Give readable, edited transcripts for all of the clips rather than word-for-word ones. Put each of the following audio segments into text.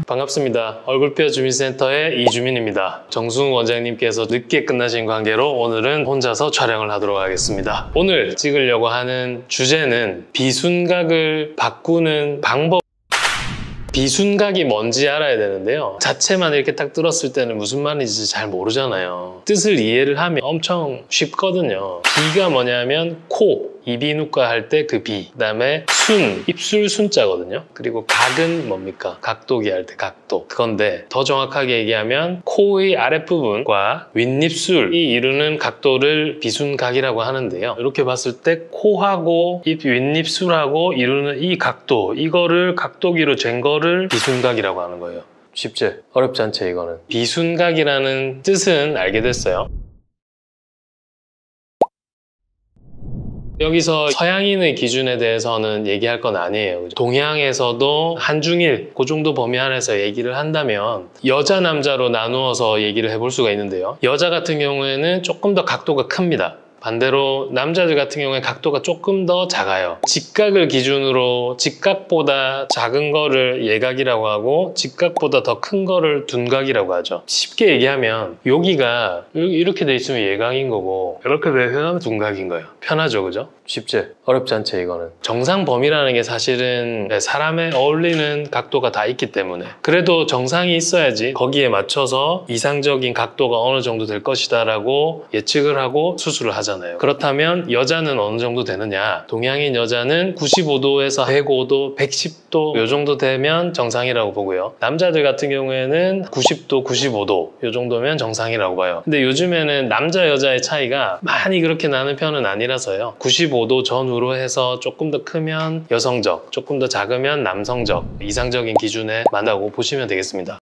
반갑습니다. 얼굴뼈 주민센터의 이주민입니다. 정승우 원장님께서 늦게 끝나신 관계로 오늘은 혼자서 촬영을 하도록 하겠습니다. 오늘 찍으려고 하는 주제는 비순각을 바꾸는 방법. 비순각이 뭔지 알아야 되는데요. 자체만 이렇게 딱 들었을 때는 무슨 말인지 잘 모르잖아요. 뜻을 이해를 하면 엄청 쉽거든요. 비가 뭐냐면 코, 이비인후과 할 때 그 비. 그 다음에 순, 입술 순자거든요. 그리고 각은 뭡니까? 각도기 할 때 각도. 그건데 더 정확하게 얘기하면 코의 아랫부분과 윗입술이 이루는 각도를 비순각이라고 하는데요. 이렇게 봤을 때 코하고 윗입술하고 이루는 이 각도, 이거를 각도기로 잰 거를 비순각이라고 하는 거예요. 쉽지? 어렵지 않지 이거는. 비순각이라는 뜻은 알게 됐어요. 여기서 서양인의 기준에 대해서는 얘기할 건 아니에요. 동양에서도 한중일 그 정도 범위 안에서 얘기를 한다면 여자 남자로 나누어서 얘기를 해볼 수가 있는데요. 여자 같은 경우에는 조금 더 각도가 큽니다. 반대로 남자들 같은 경우에 각도가 조금 더 작아요. 직각을 기준으로 직각보다 작은 거를 예각이라고 하고 직각보다 더 큰 거를 둔각이라고 하죠. 쉽게 얘기하면 여기가 이렇게 돼 있으면 예각인 거고 이렇게 돼 있으면 둔각인 거예요. 편하죠, 그죠? 쉽지? 어렵지 않지 이거는. 정상 범위라는 게 사실은 사람에 어울리는 각도가 다 있기 때문에 그래도 정상이 있어야지 거기에 맞춰서 이상적인 각도가 어느 정도 될 것이다 라고 예측을 하고 수술을 하잖아요. 그렇다면 여자는 어느 정도 되느냐? 동양인 여자는 95도에서 105도, 110도 이 정도 되면 정상이라고 보고요. 남자들 같은 경우에는 90도, 95도 이 정도면 정상이라고 봐요. 근데 요즘에는 남자 여자의 차이가 많이 그렇게 나는 편은 아니라서요. 95도 전후로 해서 조금 더 크면 여성적, 조금 더 작으면 남성적 이상적인 기준에 맞다고 보시면 되겠습니다.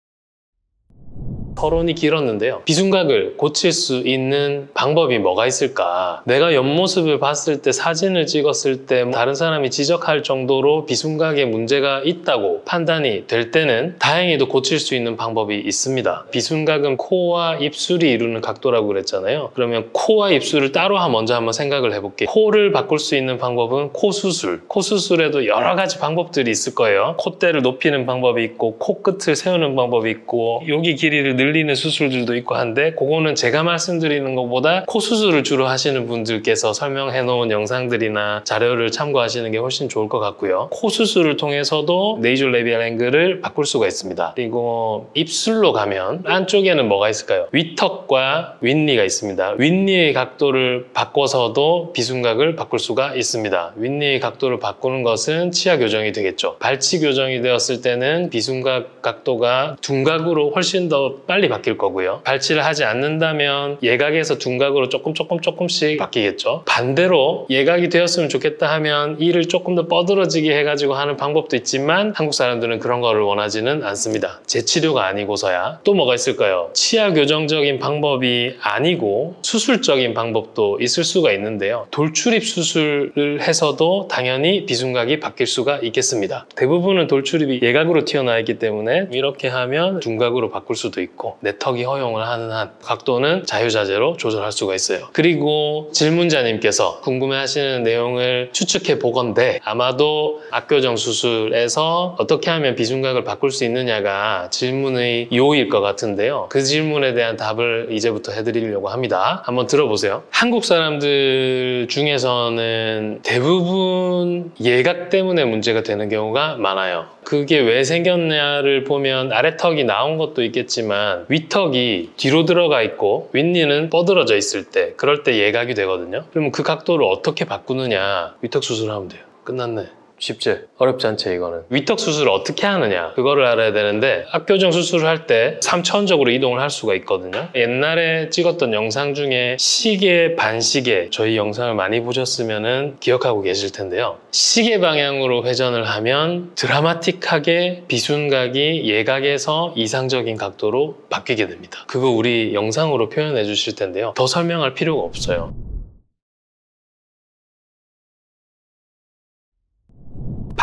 서론이 길었는데요. 비순각을 고칠 수 있는 방법이 뭐가 있을까? 내가 옆모습을 봤을 때 사진을 찍었을 때 다른 사람이 지적할 정도로 비순각에 문제가 있다고 판단이 될 때는 다행히도 고칠 수 있는 방법이 있습니다. 비순각은 코와 입술이 이루는 각도라고 그랬잖아요. 그러면 코와 입술을 따로 먼저 한번 생각을 해볼게요. 코를 바꿀 수 있는 방법은 코 수술. 코 수술에도 여러 가지 방법들이 있을 거예요. 콧대를 높이는 방법이 있고 코끝을 세우는 방법이 있고 여기 길이를 늘리는 수술들도 있고 한데 그거는 제가 말씀드리는 것보다 코 수술을 주로 하시는 분들께서 설명해 놓은 영상들이나 자료를 참고하시는 게 훨씬 좋을 것 같고요. 코 수술을 통해서도 네이졸 레비얼 앵글을 바꿀 수가 있습니다. 그리고 입술로 가면 안쪽에는 뭐가 있을까요? 위턱과 윗니가 있습니다. 윗니의 각도를 바꿔서도 비순각을 바꿀 수가 있습니다. 윗니의 각도를 바꾸는 것은 치아 교정이 되겠죠. 발치 교정이 되었을 때는 비순각 각도가 둔각으로 훨씬 더 빨리 바뀔 거고요. 발치를 하지 않는다면 예각에서 둔각으로 조금씩 바뀌겠죠. 반대로 예각이 되었으면 좋겠다 하면 이를 조금 더 뻗어지게 해가지고 하는 방법도 있지만 한국 사람들은 그런 거를 원하지는 않습니다. 재치료가 아니고서야. 또 뭐가 있을까요? 치아 교정적인 방법이 아니고 수술적인 방법도 있을 수가 있는데요. 돌출입 수술을 해서도 당연히 비순각이 바뀔 수가 있겠습니다. 대부분은 돌출입이 예각으로 튀어나와 있기 때문에 이렇게 하면 둔각으로 바꿀 수도 있고 내 턱이 허용을 하는 한 각도는 자유자재로 조절할 수가 있어요. 그리고 질문자님께서 궁금해하시는 내용을 추측해 보건대 아마도 악교정 수술에서 어떻게 하면 비순각을 바꿀 수 있느냐가 질문의 요일 것 같은데요. 그 질문에 대한 답을 이제부터 해드리려고 합니다. 한번 들어보세요. 한국 사람들 중에서는 대부분 예각 때문에 문제가 되는 경우가 많아요. 그게 왜 생겼냐를 보면 아래턱이 나온 것도 있겠지만 위턱이 뒤로 들어가 있고 윗니는 뻗어져 있을 때 그럴 때 예각이 되거든요. 그러면 그 각도를 어떻게 바꾸느냐? 위턱 수술하면 돼요. 끝났네. 쉽지? 어렵지 않지 이거는. 위턱 수술을 어떻게 하느냐 그거를 알아야 되는데 악교정 수술을 할 때 3차원적으로 이동을 할 수가 있거든요. 옛날에 찍었던 영상 중에 시계, 반시계 저희 영상을 많이 보셨으면 기억하고 계실 텐데요. 시계 방향으로 회전을 하면 드라마틱하게 비순각이 예각에서 이상적인 각도로 바뀌게 됩니다. 그거 우리 영상으로 표현해 주실 텐데요. 더 설명할 필요가 없어요.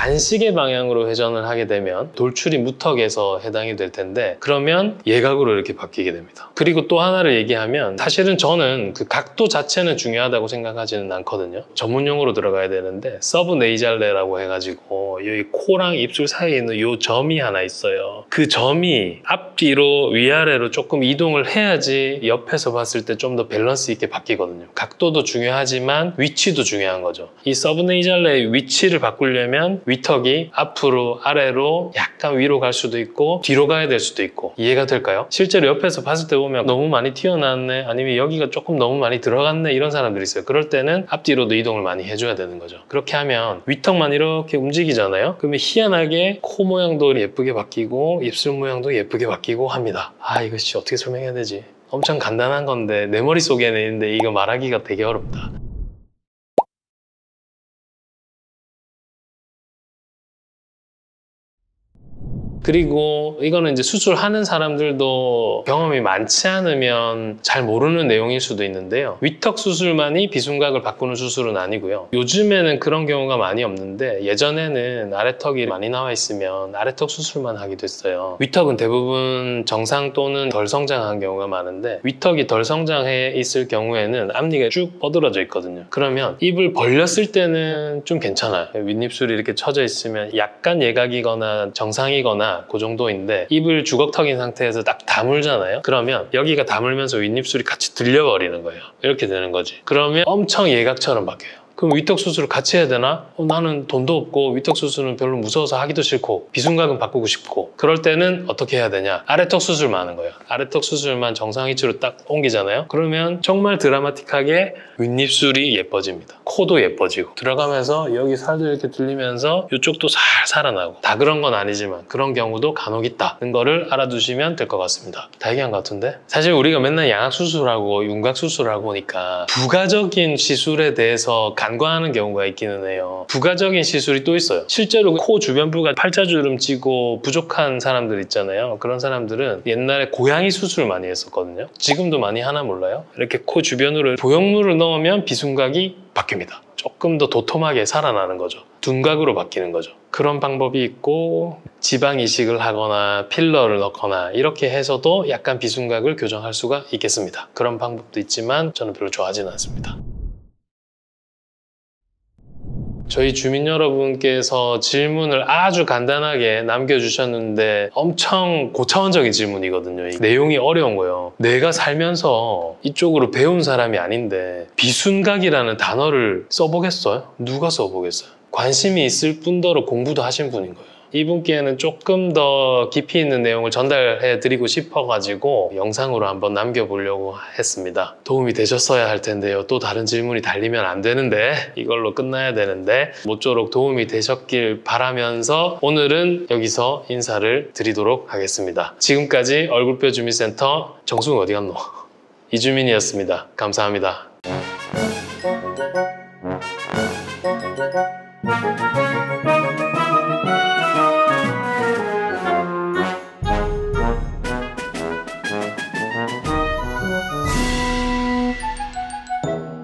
안시계 방향으로 회전을 하게 되면 돌출이 무턱에서 해당이 될 텐데 그러면 예각으로 이렇게 바뀌게 됩니다. 그리고 또 하나를 얘기하면 사실은 저는 그 각도 자체는 중요하다고 생각하지는 않거든요. 전문용어로 들어가야 되는데 서브네이잘레라고 해가지고 여기 코랑 입술 사이에 있는 이 점이 하나 있어요. 그 점이 앞뒤로 위아래로 조금 이동을 해야지 옆에서 봤을 때 좀 더 밸런스 있게 바뀌거든요. 각도도 중요하지만 위치도 중요한 거죠. 이 서브네이잘레의 위치를 바꾸려면 위턱이 앞으로 아래로 약간 위로 갈 수도 있고 뒤로 가야 될 수도 있고 이해가 될까요? 실제로 옆에서 봤을 때 보면 너무 많이 튀어나왔네 아니면 여기가 조금 너무 많이 들어갔네 이런 사람들이 있어요. 그럴 때는 앞뒤로도 이동을 많이 해줘야 되는 거죠. 그렇게 하면 위턱만 이렇게 움직이잖아요. 그러면 희한하게 코 모양도 예쁘게 바뀌고 입술 모양도 예쁘게 바뀌고 합니다. 아 이것이 어떻게 설명해야 되지? 엄청 간단한 건데 내 머릿속에는 있는데 이거 말하기가 되게 어렵다. 그리고 이거는 이제 수술하는 사람들도 경험이 많지 않으면 잘 모르는 내용일 수도 있는데요. 위턱 수술만이 비순각을 바꾸는 수술은 아니고요. 요즘에는 그런 경우가 많이 없는데 예전에는 아래턱이 많이 나와 있으면 아래턱 수술만 하기도 했어요. 위턱은 대부분 정상 또는 덜 성장한 경우가 많은데 위턱이 덜 성장해 있을 경우에는 앞니가 쭉 뻗어져 있거든요. 그러면 입을 벌렸을 때는 좀 괜찮아요. 윗입술이 이렇게 처져 있으면 약간 예각이거나 정상이거나 그 정도인데 입을 주걱턱인 상태에서 딱 다물잖아요. 그러면 여기가 다물면서 윗입술이 같이 들려버리는 거예요. 이렇게 되는 거지. 그러면 엄청 예각처럼 바뀌어요. 그럼 위턱 수술을 같이 해야 되나? 나는 돈도 없고 위턱 수술은 별로 무서워서 하기도 싫고 비순각은 바꾸고 싶고 그럴 때는 어떻게 해야 되냐? 아래턱 수술만 하는 거예요. 아래턱 수술만 정상 위치로 딱 옮기잖아요. 그러면 정말 드라마틱하게 윗입술이 예뻐집니다. 코도 예뻐지고 들어가면서 여기 살도 이렇게 들리면서 이쪽도 살 살아나고 다 그런 건 아니지만 그런 경우도 간혹 있다는 거를 알아두시면 될 것 같습니다. 다 얘기한 것 같은데? 사실 우리가 맨날 양악 수술하고 윤곽 수술하고 보니까 부가적인 시술에 대해서 간과하는 경우가 있기는 해요. 부가적인 시술이 또 있어요. 실제로 코 주변부가 팔자주름 찌고 부족한 사람들 있잖아요. 그런 사람들은 옛날에 고양이 수술 많이 했었거든요. 지금도 많이 하나 몰라요? 이렇게 코 주변으로 보형물을 넣으면 비순각이 바뀝니다. 조금 더 도톰하게 살아나는 거죠. 둔각으로 바뀌는 거죠. 그런 방법이 있고 지방 이식을 하거나 필러를 넣거나 이렇게 해서도 약간 비순각을 교정할 수가 있겠습니다. 그런 방법도 있지만 저는 별로 좋아하지는 않습니다. 저희 주민 여러분께서 질문을 아주 간단하게 남겨주셨는데 엄청 고차원적인 질문이거든요. 내용이 어려운 거예요. 내가 살면서 이쪽으로 배운 사람이 아닌데 비순각이라는 단어를 써보겠어요? 누가 써보겠어요? 관심이 있을 뿐더러 공부도 하신 분인 거예요. 이분께는 조금 더 깊이 있는 내용을 전달해 드리고 싶어가지고 영상으로 한번 남겨보려고 했습니다. 도움이 되셨어야 할 텐데요. 또 다른 질문이 달리면 안 되는데 이걸로 끝나야 되는데 모쪼록 도움이 되셨길 바라면서 오늘은 여기서 인사를 드리도록 하겠습니다. 지금까지 얼굴뼈 주민센터 정승우 어디 갔노? 이주민이었습니다. 감사합니다.